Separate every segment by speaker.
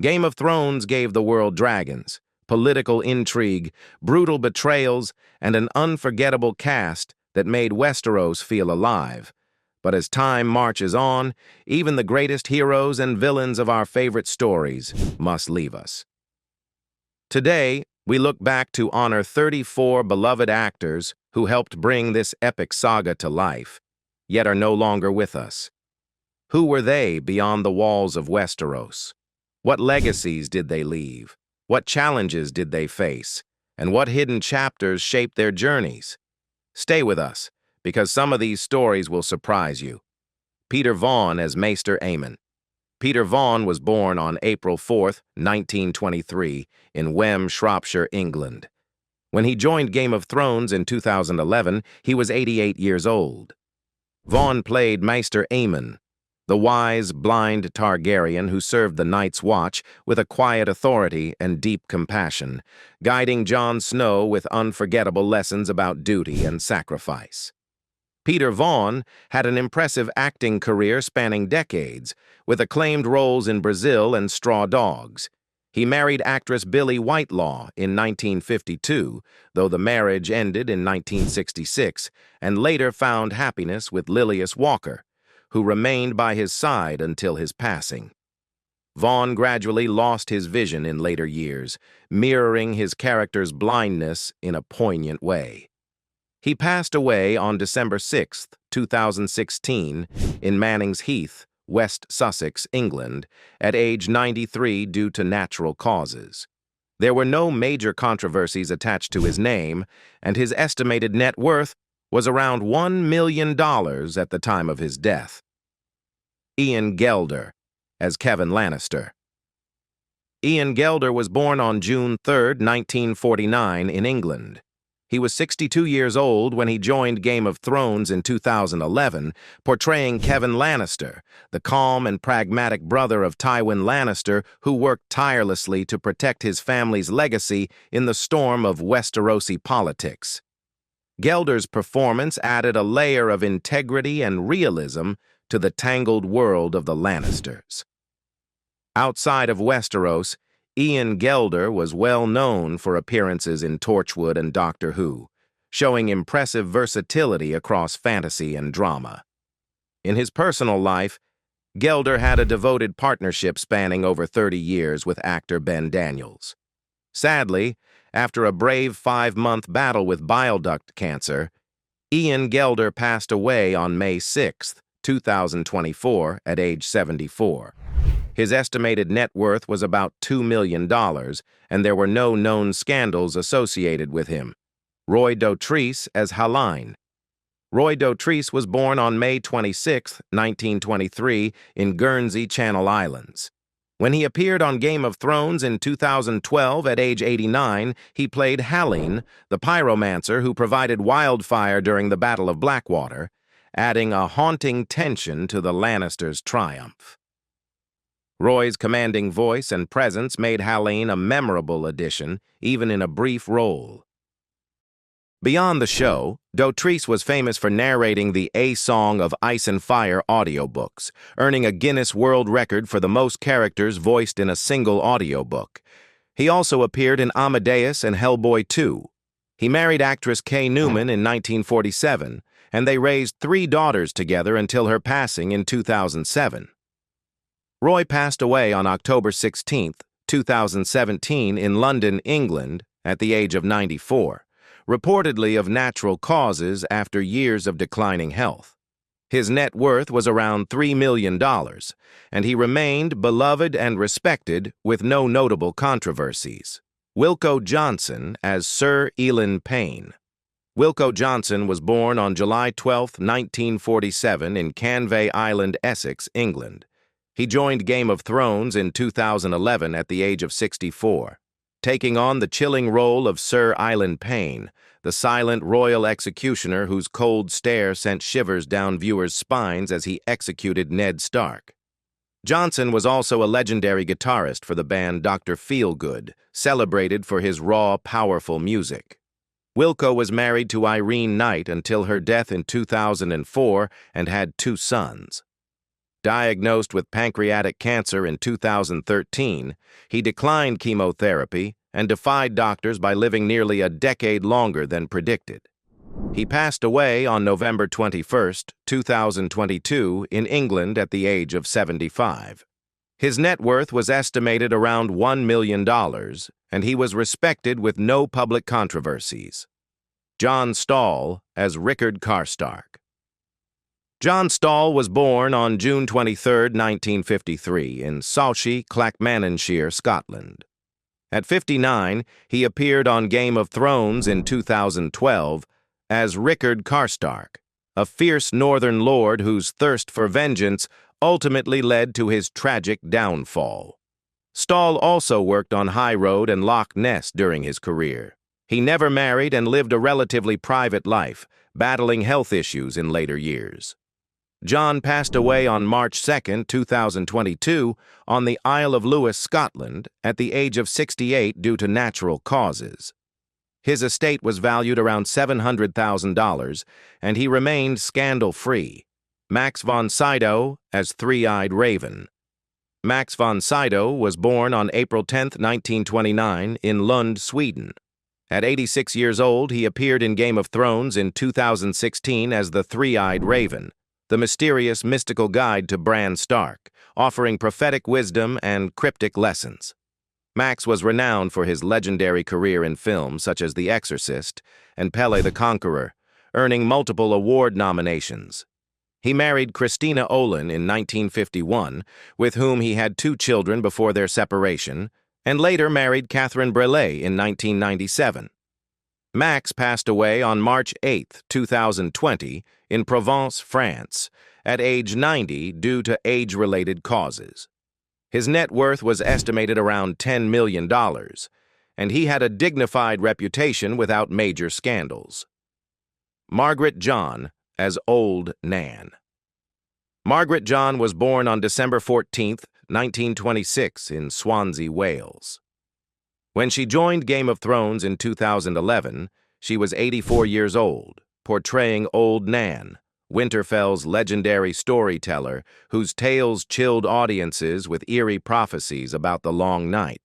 Speaker 1: Game of Thrones gave the world dragons, political intrigue, brutal betrayals, and an unforgettable cast that made Westeros feel alive. But as time marches on, even the greatest heroes and villains of our favorite stories must leave us. Today, we look back to honor 34 beloved actors who helped bring this epic saga to life, yet are no longer with us. Who were they beyond the walls of Westeros? What legacies did they leave? What challenges did they face? And what hidden chapters shaped their journeys? Stay with us, because some of these stories will surprise you. Peter Vaughn as Maester Aemon. Peter Vaughn was born on April 4, 1923, in Wem, Shropshire, England. When he joined Game of Thrones in 2011, he was 88 years old. Vaughn played Maester Aemon, the wise, blind Targaryen who served the Night's Watch with a quiet authority and deep compassion, guiding Jon Snow with unforgettable lessons about duty and sacrifice. Peter Vaughn had an impressive acting career spanning decades, with acclaimed roles in Brazil and Straw Dogs. He married actress Billie Whitelaw in 1952, though the marriage ended in 1966, and later found happiness with Lilias Walker, who remained by his side until his passing. Vaughn gradually lost his vision in later years, mirroring his character's blindness in a poignant way. He passed away on December 6, 2016, in Mannings Heath, West Sussex, England, at age 93 due to natural causes. There were no major controversies attached to his name, and his estimated net worth was around $1 million at the time of his death. Ian Gelder as Kevin Lannister. Ian Gelder was born on June 3, 1949, in England. He was 62 years old when he joined Game of Thrones in 2011, portraying Kevin Lannister, the calm and pragmatic brother of Tywin Lannister who worked tirelessly to protect his family's legacy in the storm of Westerosi politics. Gelder's performance added a layer of integrity and realism to the tangled world of the Lannisters. Outside of Westeros, Ian Gelder was well known for appearances in Torchwood and Doctor Who, showing impressive versatility across fantasy and drama. In his personal life, Gelder had a devoted partnership spanning over 30 years with actor Ben Daniels. Sadly, after a brave 5-month battle with bile duct cancer, Ian Gelder passed away on May 6, 2024, at age 74. His estimated net worth was about $2 million, and there were no known scandals associated with him. Roy Dorrice as Hallyne. Roy Dorrice was born on May 26, 1923, in Guernsey, Channel Islands. When he appeared on Game of Thrones in 2012 at age 89, he played Hallyne, the pyromancer who provided wildfire during the Battle of Blackwater, adding a haunting tension to the Lannisters' triumph. Roy's commanding voice and presence made Hallyne a memorable addition, even in a brief role. Beyond the show, Dorrice was famous for narrating the A Song of Ice and Fire audiobooks, earning a Guinness World Record for the most characters voiced in a single audiobook. He also appeared in Amadeus and Hellboy 2. He married actress Kay Newman in 1947, and they raised 3 daughters together until her passing in 2007. Roy passed away on October 16, 2017, in London, England, at the age of 94, reportedly of natural causes after years of declining health. His net worth was around $3 million, and he remained beloved and respected with no notable controversies. Wil Johnson as Sir Elin Payne. Wil Johnson was born on July 12, 1947, in Canvey Island, Essex, England. He joined Game of Thrones in 2011 at the age of 64, taking on the chilling role of Sir Elin Payne, the silent royal executioner whose cold stare sent shivers down viewers' spines as he executed Ned Stark. Johnson was also a legendary guitarist for the band Dr. Feelgood, celebrated for his raw, powerful music. Wil was married to Irene Knight until her death in 2004 and had 2 sons. Diagnosed with pancreatic cancer in 2013, he declined chemotherapy and defied doctors by living nearly a decade longer than predicted. He passed away on November 21, 2022, in England at the age of 75. His net worth was estimated around $1 million, and he was respected with no public controversies. John Stall as Rickard Karstark. John Stall was born on June 23, 1953, in Saltchie, Clackmannanshire, Scotland. At 59, he appeared on Game of Thrones in 2012 as Rickard Karstark, a fierce northern lord whose thirst for vengeance ultimately led to his tragic downfall. Stall also worked on High Road and Loch Ness during his career. He never married and lived a relatively private life, battling health issues in later years. John passed away on March 2, 2022, on the Isle of Lewis, Scotland, at the age of 68 due to natural causes. His estate was valued around $700,000, and he remained scandal-free. Max von Sydow as Three-Eyed Raven. Max von Sydow was born on April 10, 1929, in Lund, Sweden. At 86 years old, he appeared in Game of Thrones in 2016 as the Three-Eyed Raven, the mysterious mystical guide to Bran Stark, offering prophetic wisdom and cryptic lessons. Max was renowned for his legendary career in films such as The Exorcist and Pele the Conqueror, earning multiple award nominations. He married Christina Olin in 1951, with whom he had 2 children before their separation, and later married Catherine Brelet in 1997. Max passed away on March 8, 2020, in Provence, France, at age 90 due to age-related causes. His net worth was estimated around $10 million, and he had a dignified reputation without major scandals. Margaret John as Old Nan. Margaret John was born on December 14, 1926, in Swansea, Wales. When she joined Game of Thrones in 2011, she was 84 years old, portraying Old Nan, Winterfell's legendary storyteller whose tales chilled audiences with eerie prophecies about the long night.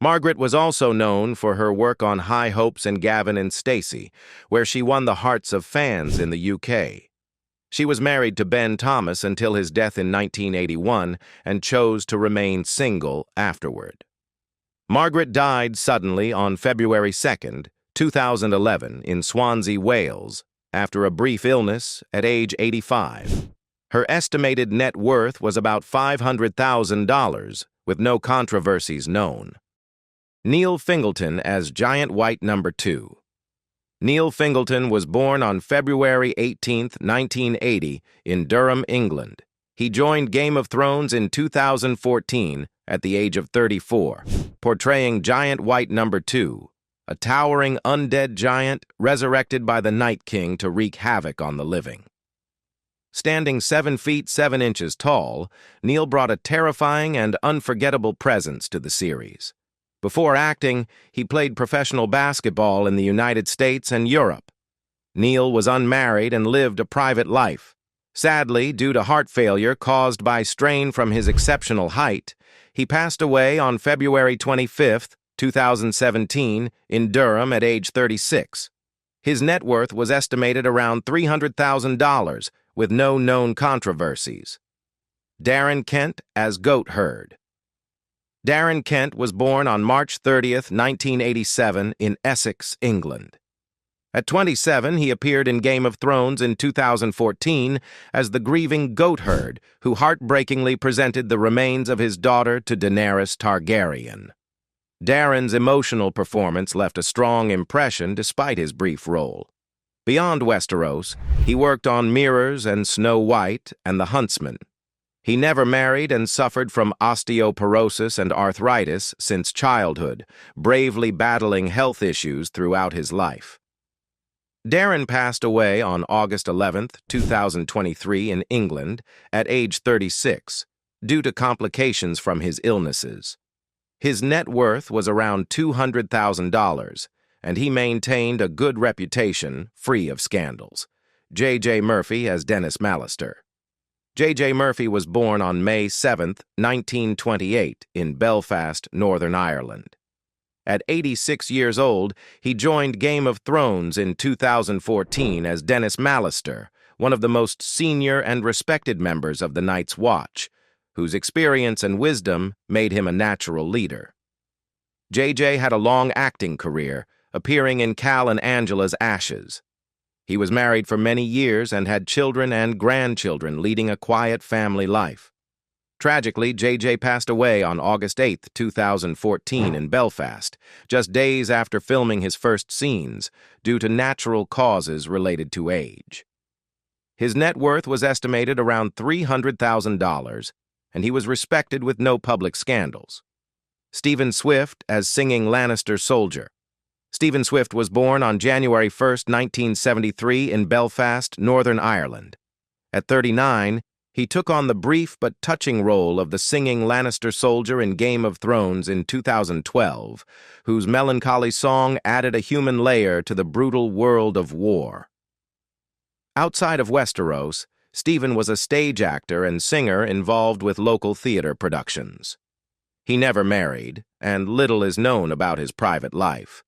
Speaker 1: Margaret was also known for her work on High Hopes and Gavin and Stacey, where she won the hearts of fans in the UK. She was married to Ben Thomas until his death in 1981 and chose to remain single afterward. Margaret died suddenly on February 2, 2011, in Swansea, Wales, after a brief illness at age 85. Her estimated net worth was about $500,000, with no controversies known. Neil Fingleton as Giant White No. 2. Neil Fingleton was born on February 18, 1980, in Durham, England. He joined Game of Thrones in 2014 at the age of 34, portraying Giant White No. 2, a towering undead giant resurrected by the Night King to wreak havoc on the living. Standing 7 feet 7 inches tall, Neil brought a terrifying and unforgettable presence to the series. Before acting, he played professional basketball in the United States and Europe. Neil was unmarried and lived a private life. Sadly, due to heart failure caused by strain from his exceptional height, he passed away on February 25, 2017, in Durham at age 36. His net worth was estimated around $300,000, with no known controversies. Darren Kent as Goatherd. Darren Kent was born on March 30, 1987, in Essex, England. At 27, he appeared in Game of Thrones in 2014 as the grieving Goatherd, who heartbreakingly presented the remains of his daughter to Daenerys Targaryen. Darren's emotional performance left a strong impression despite his brief role. Beyond Westeros, he worked on Mirrors and Snow White and The Huntsman. He never married and suffered from osteoporosis and arthritis since childhood, bravely battling health issues throughout his life. Darren passed away on August 11, 2023, in England at age 36 due to complications from his illnesses. His net worth was around $200,000, and he maintained a good reputation free of scandals. J.J. Murphy as Dennis Mallister. J.J. Murphy was born on May 7, 1928, in Belfast, Northern Ireland. At 86 years old, he joined Game of Thrones in 2014 as Dennis Mallister, one of the most senior and respected members of the Night's Watch, whose experience and wisdom made him a natural leader. J.J. had a long acting career, appearing in Cal and Angela's Ashes. He was married for many years and had children and grandchildren, leading a quiet family life. Tragically, J.J. passed away on August 8, 2014 in Belfast, just days after filming his first scenes, due to natural causes related to age. His net worth was estimated around $300,000, and he was respected with no public scandals. Stephen Swift as singing Lannister soldier. Stephen Swift was born on January 1, 1973 in Belfast, Northern Ireland. At 39, he took on the brief but touching role of the singing Lannister soldier in Game of Thrones in 2012, whose melancholy song added a human layer to the brutal world of war. Outside of Westeros, Stephen was a stage actor and singer involved with local theater productions. He never married, and little is known about his private life.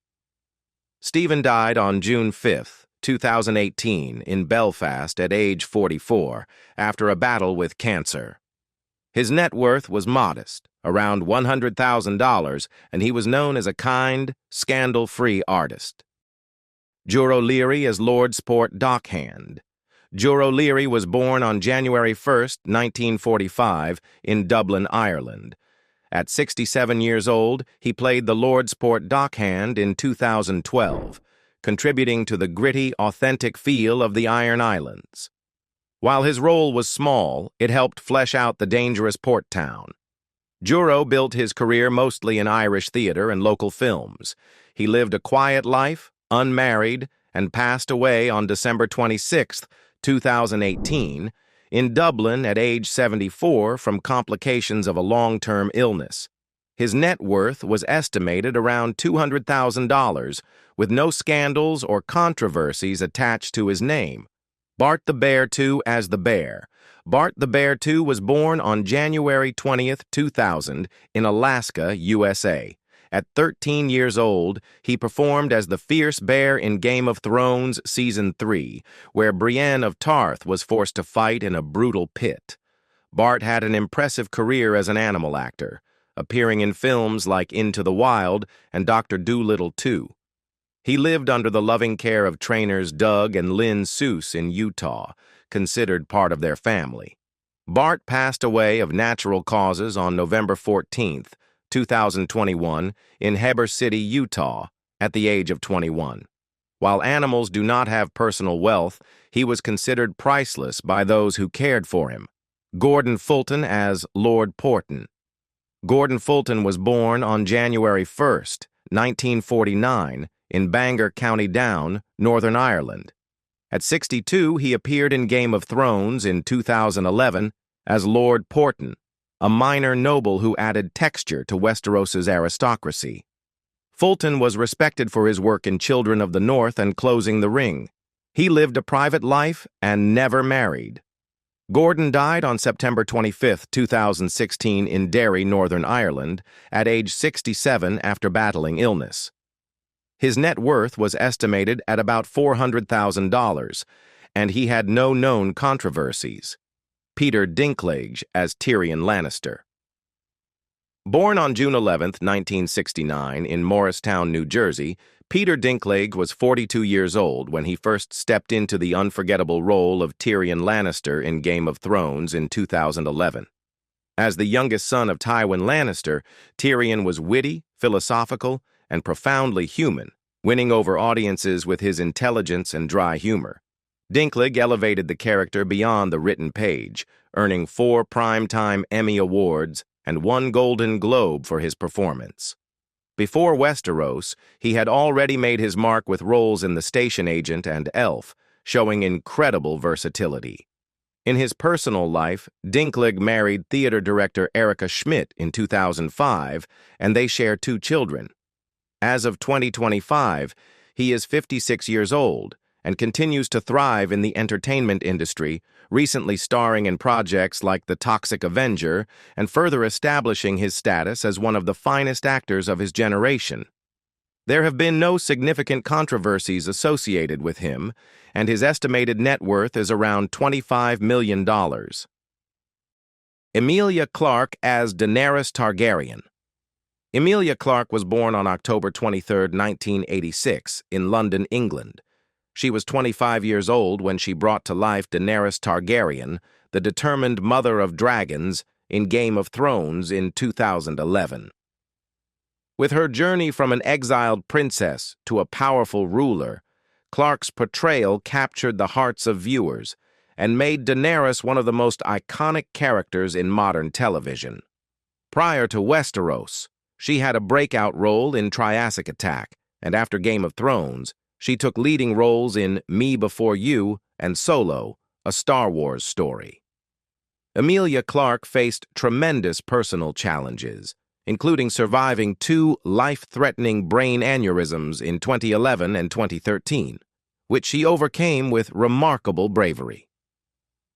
Speaker 1: Stephen died on June 5, 2018, in Belfast at age 44, after a battle with cancer. His net worth was modest, around $100,000, and he was known as a kind, scandal-free artist. Jorro Liri as Lord Sport Dockhand. Jorro Liri was born on January 1, 1945, in Dublin, Ireland. At 67 years old, he played the Lord Sport Dockhand in 2012, contributing to the gritty, authentic feel of the Iron Islands. While his role was small, it helped flesh out the dangerous port town. Jorro built his career mostly in Irish theater and local films. He lived a quiet life, unmarried, and passed away on December 26, 2018, in Dublin at age 74 from complications of a long-term illness. His net worth was estimated around $200,000, with no scandals or controversies attached to his name. Bart the Bear II as the Bear. Bart the Bear II was born on January 20, 2000, in Alaska, USA. At 13 years old, he performed as the fierce bear in Game of Thrones Season 3, where Brienne of Tarth was forced to fight in a brutal pit. Bart had an impressive career as an animal actor, appearing in films like Into the Wild and Dr. Dolittle 2. He lived under the loving care of trainers Doug and Lynn Seuss in Utah, considered part of their family. Bart passed away of natural causes on November 14, 2021, in Heber City, Utah, at the age of 21. While animals do not have personal wealth, he was considered priceless by those who cared for him. Gordon Fulton as Lord Porton. Gordon Fulton was born on January 1, 1949, in Bangor, County Down, Northern Ireland. At 62, he appeared in Game of Thrones in 2011 as Lord Porton, a minor noble who added texture to Westeros's aristocracy. Fulton was respected for his work in Children of the North and Closing the Ring. He lived a private life and never married. Gordon died on September 25, 2016 in Derry, Northern Ireland, at age 67 after battling illness. His net worth was estimated at about $400,000, and he had no known controversies. Peter Dinklage as Tyrion Lannister. Born on June 11, 1969, in Morristown, New Jersey, Peter Dinklage was 42 years old when he first stepped into the unforgettable role of Tyrion Lannister in Game of Thrones in 2011. As the youngest son of Tywin Lannister, Tyrion was witty, philosophical, and profoundly human, winning over audiences with his intelligence and dry humor. Dinklage elevated the character beyond the written page, earning 4 Primetime Emmy Awards and 1 Golden Globe for his performance. Before Westeros, he had already made his mark with roles in The Station Agent and Elf, showing incredible versatility. In his personal life, Dinklage married theater director Erica Schmidt in 2005, and they share 2 children. As of 2025, he is 56 years old and continues to thrive in the entertainment industry, recently starring in projects like The Toxic Avenger and further establishing his status as one of the finest actors of his generation. There have been no significant controversies associated with him, and his estimated net worth is around $25 million. Amelia Clark as Daenerys Targaryen. Amelia Clark was born on October 23, 1986, in London, England. She was 25 years old when she brought to life Daenerys Targaryen, the determined mother of dragons, in Game of Thrones in 2011. With her journey from an exiled princess to a powerful ruler, Clark's portrayal captured the hearts of viewers and made Daenerys one of the most iconic characters in modern television. Prior to Westeros, she had a breakout role in Triassic Attack, and after Game of Thrones, she took leading roles in Me Before You and Solo, a Star Wars story. Amelia Clark faced tremendous personal challenges, including surviving 2 life-threatening brain aneurysms in 2011 and 2013, which she overcame with remarkable bravery.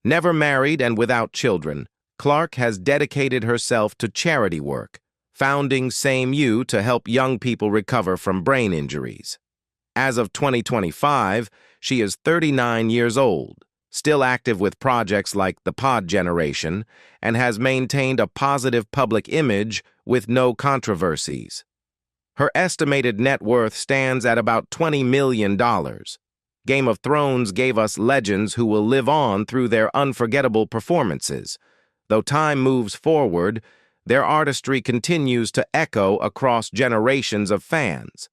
Speaker 1: Never married and without children, Clark has dedicated herself to charity work, founding Same You to help young people recover from brain injuries. As of 2025, she is 39 years old, still active with projects like The Pod Generation, and has maintained a positive public image with no controversies. Her estimated net worth stands at about $20 million. Game of Thrones gave us legends who will live on through their unforgettable performances. Though time moves forward, their artistry continues to echo across generations of fans.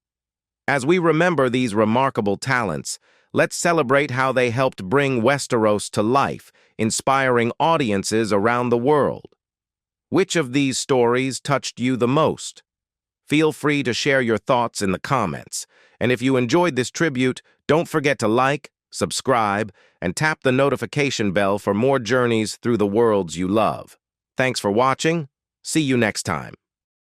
Speaker 1: As we remember these remarkable talents, let's celebrate how they helped bring Westeros to life, inspiring audiences around the world. Which of these stories touched you the most? Feel free to share your thoughts in the comments. And if you enjoyed this tribute, don't forget to like, subscribe, and tap the notification bell for more journeys through the worlds you love. Thanks for watching. See you next time.